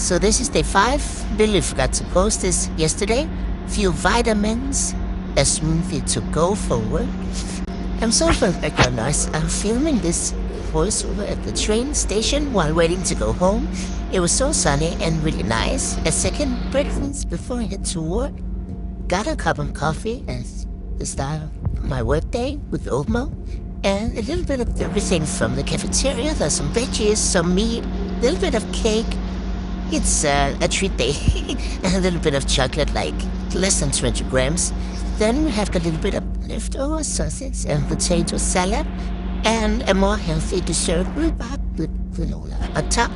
So this is day 5. Really forgot to post this yesterday. Few vitamins, a smoothie to go forward. I'm sorry for the background noise. I'm filming this voiceover at the train station while waiting to go home. It was so sunny and really nice. A second breakfast before I head to work. Got a cup of coffee as the start of my workday with oatmeal. And a little bit of everything from the cafeteria. There's some veggies, some meat, a little bit of cake. It's a treat day. And a little bit of chocolate, like less than 20 grams. Then we have got a little bit of leftover sausage and potato salad. And a more healthy dessert rhubarb with granola on top.